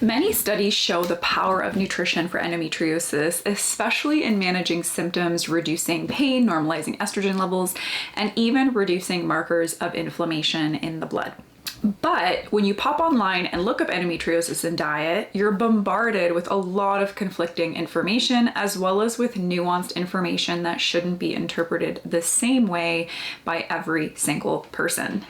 Many studies show the power of nutrition for endometriosis, especially in managing symptoms, reducing pain, normalizing estrogen levels, and even reducing markers of inflammation in the blood. But when you pop online and look up endometriosis and diet, you're bombarded with a lot of conflicting information, as well as with nuanced information that shouldn't be interpreted the same way by every single person.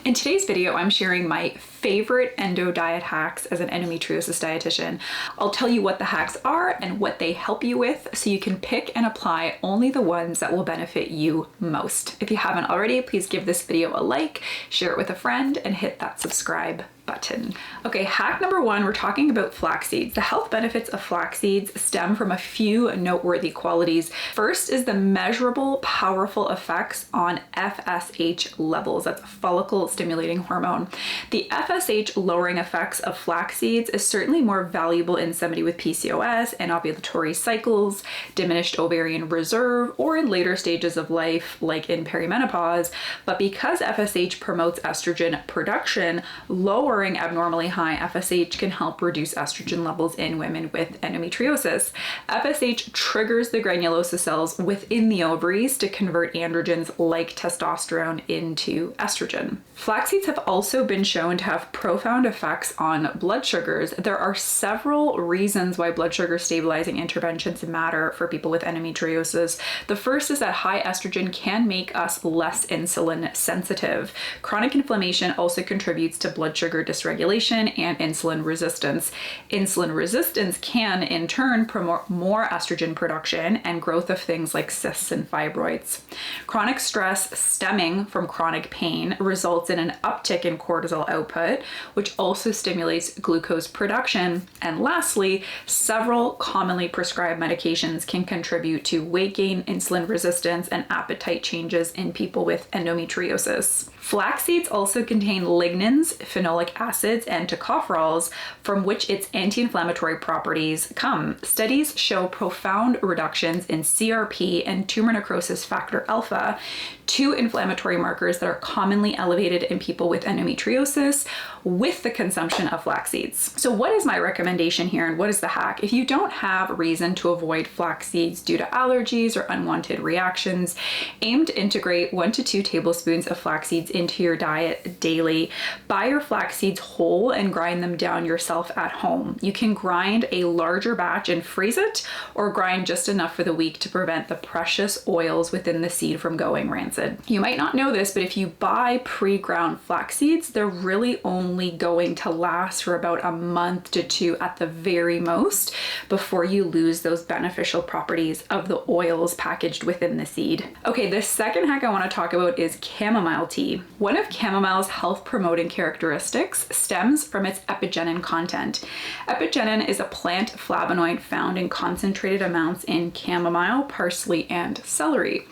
In today's video, I'm sharing my favorite endo diet hacks as an endometriosis dietitian. I'll tell you what the hacks are and what they help you with, so you can pick and apply only the ones that will benefit you most. If you haven't already, please give this video a like, share it with a friend, and hit that subscribe button. Okay, hack number one, we're talking about flax seeds. The health benefits of flax seeds stem from a few noteworthy qualities. First is the measurable, powerful effects on FSH levels. That's follicle-stimulating hormone. The FSH lowering effects of flax seeds is certainly more valuable in somebody with PCOS and ovulatory cycles, diminished ovarian reserve, or in later stages of life, like in perimenopause. But because FSH promotes estrogen production, lowering abnormally high FSH can help reduce estrogen levels in women with endometriosis. FSH triggers the granulosa cells within the ovaries to convert androgens like testosterone into estrogen. Flax seeds have also been shown to have profound effects on blood sugars. There are several reasons why blood sugar stabilizing interventions matter for people with endometriosis. The first is that high estrogen can make us less insulin sensitive. Chronic inflammation also contributes to blood sugar dysregulation and insulin resistance. Insulin resistance can in turn promote more estrogen production and growth of things like cysts and fibroids. Chronic stress stemming from chronic pain results in an uptick in cortisol output, which also stimulates glucose production. And lastly, several commonly prescribed medications can contribute to weight gain, insulin resistance, and appetite changes in people with endometriosis. Flax seeds also contain lignans, phenolic acids, and tocopherols, from which its anti-inflammatory properties come. Studies show profound reductions in CRP and tumor necrosis factor alpha, two inflammatory markers that are commonly elevated in people with endometriosis, with the consumption of flax seeds. So what is my recommendation here, and what is the hack? If you don't have reason to avoid flax seeds due to allergies or unwanted reactions, aim to integrate 1 to 2 tablespoons of flax seeds into your diet daily. Buy your flax seeds whole and grind them down yourself at home. You can grind a larger batch and freeze it, or grind just enough for the week to prevent the precious oils within the seed from going rancid. You might not know this, but if you buy pre-ground flax seeds, they're really only going to last for about a month to 2 at the very most before you lose those beneficial properties of the oils packaged within the seed. Okay, the second hack I want to talk about is chamomile tea. One of chamomile's health promoting characteristics stems from its epigenin content. Epigenin is a plant flavonoid found in concentrated amounts in chamomile, parsley, and celery.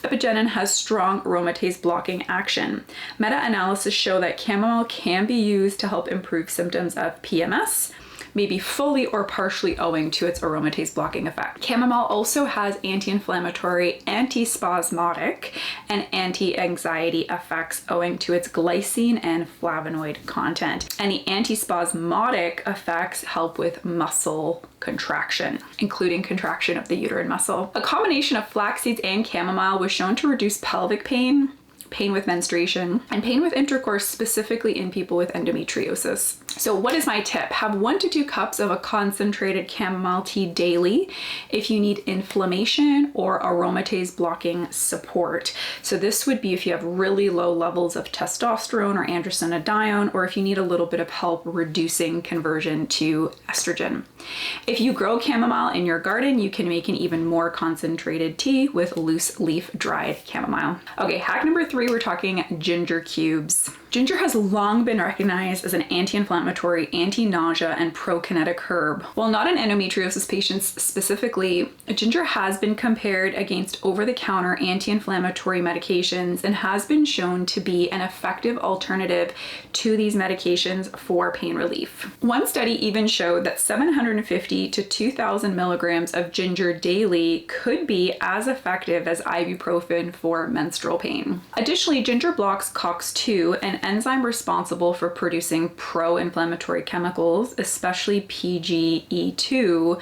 Epigenin has strong aromatase blocking action. Meta-analysis show that chamomile can be used to help improve symptoms of PMS, maybe fully or partially owing to its aromatase blocking effect. Chamomile also has anti-inflammatory, anti-spasmodic, and anti-anxiety effects owing to its glycine and flavonoid content. And the anti-spasmodic effects help with muscle contraction, including contraction of the uterine muscle. A combination of flax seeds and chamomile was shown to reduce pelvic pain, pain with menstruation, and pain with intercourse, specifically in people with endometriosis. So what is my tip? Have 1 to 2 cups of a concentrated chamomile tea daily if you need inflammation or aromatase blocking support. So this would be if you have really low levels of testosterone or androstenedione, or if you need a little bit of help reducing conversion to estrogen. If you grow chamomile in your garden, you can make an even more concentrated tea with loose leaf dried chamomile. Okay, hack number 3, we're talking ginger cubes. Ginger has long been recognized as an anti-inflammatory, anti-nausea, and prokinetic herb. While not in endometriosis patients specifically, ginger has been compared against over-the-counter anti-inflammatory medications and has been shown to be an effective alternative to these medications for pain relief. One study even showed that 750 to 2,000 milligrams of ginger daily could be as effective as ibuprofen for menstrual pain. Additionally, ginger blocks COX-2, an enzyme responsible for producing pro-inflammatory chemicals, especially PGE2,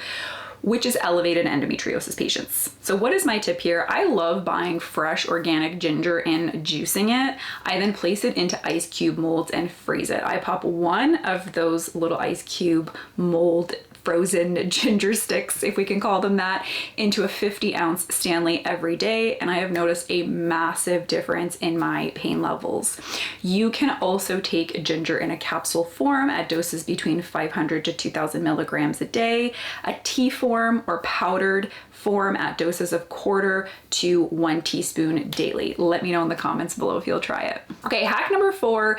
which is elevated in endometriosis patients. So what is my tip here? I love buying fresh organic ginger and juicing it. I then place it into ice cube molds and freeze it. I pop one of those little ice cube mold frozen ginger sticks, if we can call them that, into a 50-ounce Stanley every day, and I have noticed a massive difference in my pain levels. You can also take ginger in a capsule form at doses between 500 to 2,000 milligrams a day, a tea form or powdered form at doses of 1/4 to 1 teaspoon daily. Let me know in the comments below if you'll try it. Okay, hack number 4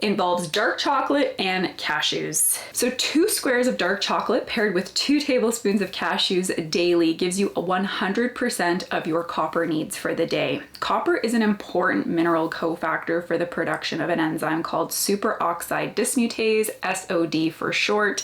involves dark chocolate and cashews. So 2 squares of dark chocolate paired with 2 tablespoons of cashews daily gives you 100% of your copper needs for the day. Copper is an important mineral cofactor for the production of an enzyme called superoxide dismutase, SOD for short.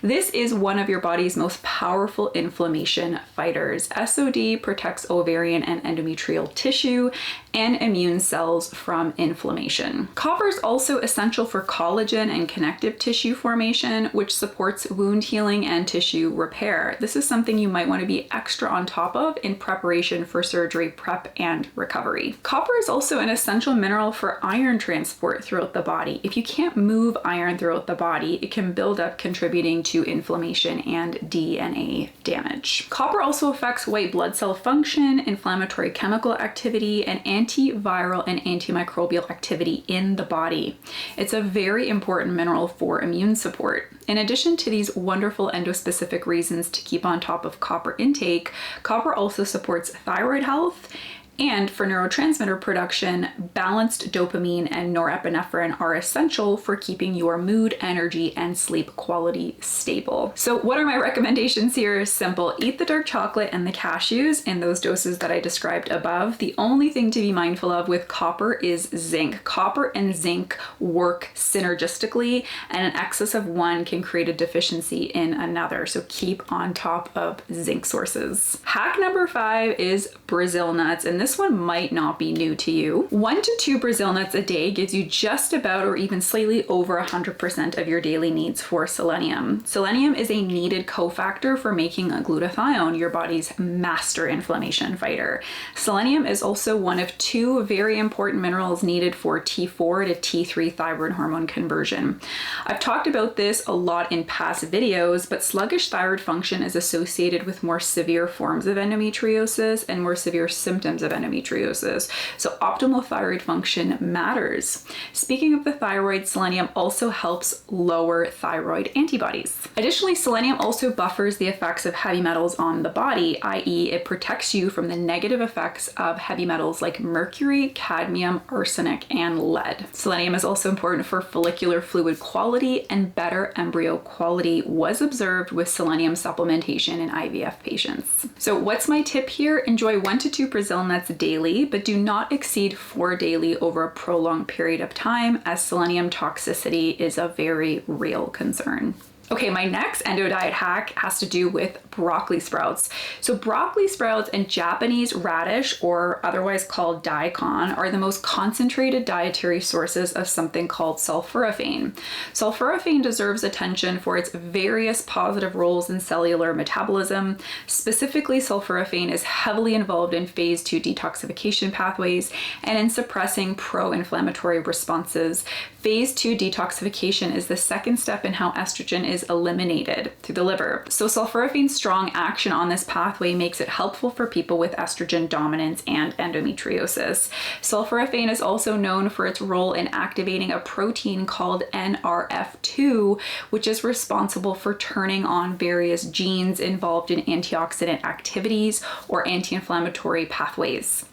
This is one of your body's most powerful inflammation fighters. SOD protects ovarian and endometrial tissue and immune cells from inflammation. Copper is also essential for collagen and connective tissue formation, which supports wound healing and tissue repair. This is something you might want to be extra on top of in preparation for surgery prep and recovery. Copper is also an essential mineral for iron transport throughout the body. If you can't move iron throughout the body, it can build up, contributing to inflammation and DNA damage. Copper also affects white blood cell function, inflammatory chemical activity, and antiviral and antimicrobial activity in the body. It's a very important mineral for immune support. In addition to these wonderful endospecific reasons to keep on top of copper intake, copper also supports thyroid health. And for neurotransmitter production, balanced dopamine and norepinephrine are essential for keeping your mood, energy, and sleep quality stable. So what are my recommendations here? Simple. Eat the dark chocolate and the cashews in those doses that I described above. The only thing to be mindful of with copper is zinc. Copper and zinc work synergistically, and an excess of one can create a deficiency in another. So keep on top of zinc sources. Hack number 5 is Brazil nuts, and this one might not be new to you. 1 to 2 Brazil nuts a day gives you just about or even slightly over 100% of your daily needs for selenium. Selenium is a needed cofactor for making glutathione, your body's master inflammation fighter. Selenium is also one of 2 very important minerals needed for T4 to T3 thyroid hormone conversion. I've talked about this a lot in past videos, but sluggish thyroid function is associated with more severe forms of endometriosis and more severe symptoms of endometriosis. So optimal thyroid function matters. Speaking of the thyroid, selenium also helps lower thyroid antibodies. Additionally, selenium also buffers the effects of heavy metals on the body, i.e. it protects you from the negative effects of heavy metals like mercury, cadmium, arsenic, and lead. Selenium is also important for follicular fluid quality, and better embryo quality was observed with selenium supplementation in IVF patients. So what's my tip here? Enjoy 1 to 2 Brazil nuts daily, but do not exceed 4 daily over a prolonged period of time, as selenium toxicity is a very real concern. Okay, my next endo diet hack has to do with broccoli sprouts. So broccoli sprouts and Japanese radish, or otherwise called daikon, are the most concentrated dietary sources of something called sulforaphane. Sulforaphane deserves attention for its various positive roles in cellular metabolism. Specifically, sulforaphane is heavily involved in phase 2 detoxification pathways and in suppressing pro-inflammatory responses. Phase 2 detoxification is the second step in how estrogen is eliminated through the liver. So sulforaphane's strong action on this pathway makes it helpful for people with estrogen dominance and endometriosis. Sulforaphane is also known for its role in activating a protein called NRF2, which is responsible for turning on various genes involved in antioxidant activities or anti-inflammatory pathways.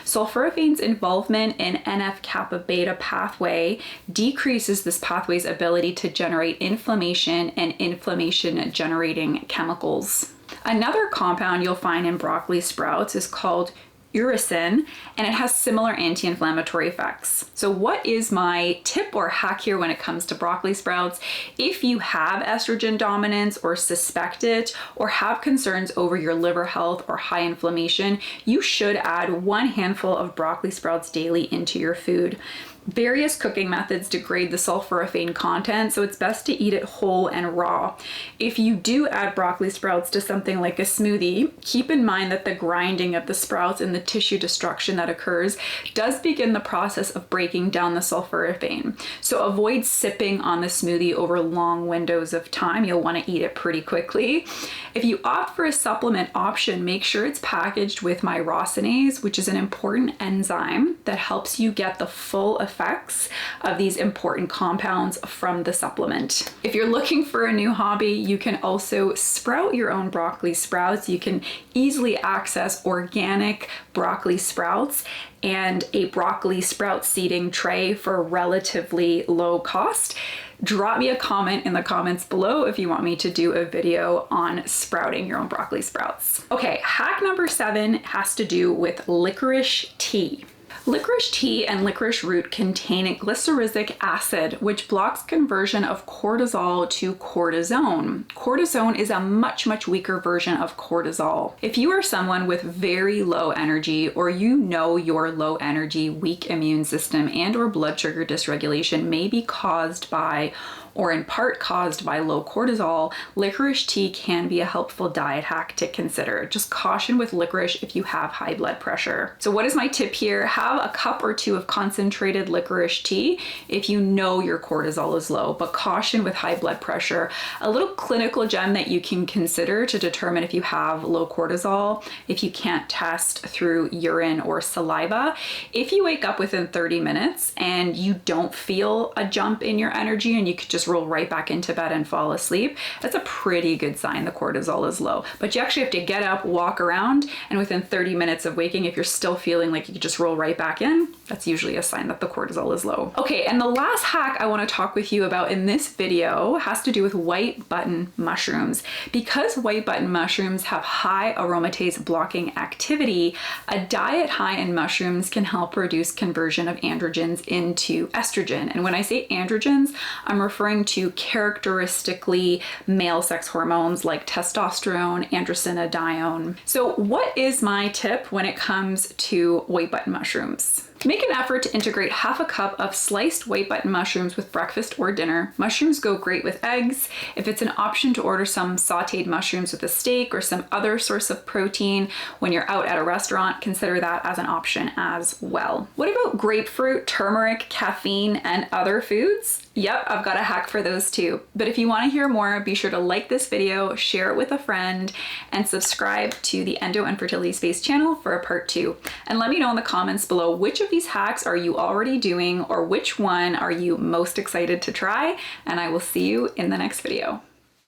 Sulforaphane's involvement in NF-kappa beta pathway decreases this pathway's ability to generate inflammation and inflammation-generating chemicals. Another compound you'll find in broccoli sprouts is called uracil, and it has similar anti-inflammatory effects. So what is my tip or hack here when it comes to broccoli sprouts? If you have estrogen dominance or suspect it, or have concerns over your liver health or high inflammation, you should add 1 handful of broccoli sprouts daily into your food. Various cooking methods degrade the sulforaphane content, so it's best to eat it whole and raw. If you do add broccoli sprouts to something like a smoothie, keep in mind that the grinding of the sprouts and the tissue destruction that occurs does begin the process of breaking down the sulforaphane. So avoid sipping on the smoothie over long windows of time. You'll want to eat it pretty quickly. If you opt for a supplement option, make sure it's packaged with myrosinase, which is an important enzyme that helps you get the full effects of these important compounds from the supplement. If you're looking for a new hobby, you can also sprout your own broccoli sprouts. You can easily access organic broccoli sprouts and a broccoli sprout seeding tray for relatively low cost. Drop me a comment in the comments below if you want me to do a video on sprouting your own broccoli sprouts. Okay, hack number 7 has to do with licorice tea. Licorice tea and licorice root contain glyceric acid, which blocks conversion of cortisol to cortisone. Cortisone is a much weaker version of cortisol. If you are someone with very low energy, or you know your low energy, weak immune system and or blood sugar dysregulation may be caused by or in part caused by low cortisol, licorice tea can be a helpful diet hack to consider. Just caution with licorice if you have high blood pressure. So what is my tip here? Have a cup or 2 of concentrated licorice tea if you know your cortisol is low, but caution with high blood pressure. A little clinical gem that you can consider to determine if you have low cortisol, if you can't test through urine or saliva. If you wake up within 30 minutes and you don't feel a jump in your energy and you could just roll right back into bed and fall asleep, that's a pretty good sign the cortisol is low. But you actually have to get up, walk around, and within 30 minutes of waking, if you're still feeling like you could just roll right back in, that's usually a sign that the cortisol is low. Okay, and the last hack I want to talk with you about in this video has to do with white button mushrooms. Because white button mushrooms have high aromatase blocking activity, a diet high in mushrooms can help reduce conversion of androgens into estrogen. And when I say androgens, I'm referring to characteristically male sex hormones like testosterone, androstenedione. So what is my tip when it comes to white button mushrooms? Make an effort to integrate half a cup of sliced white button mushrooms with breakfast or dinner. Mushrooms go great with eggs. If it's an option to order some sauteed mushrooms with a steak or some other source of protein when you're out at a restaurant, consider that as an option as well. What about grapefruit, turmeric, caffeine, and other foods? Yep, I've got a hack for those too. But if you want to hear more, be sure to like this video, share it with a friend, and subscribe to the Endo and Fertility Space channel for a part 2. And let me know in the comments below which of these hacks are you already doing or which one are you most excited to try, and I will see you in the next video.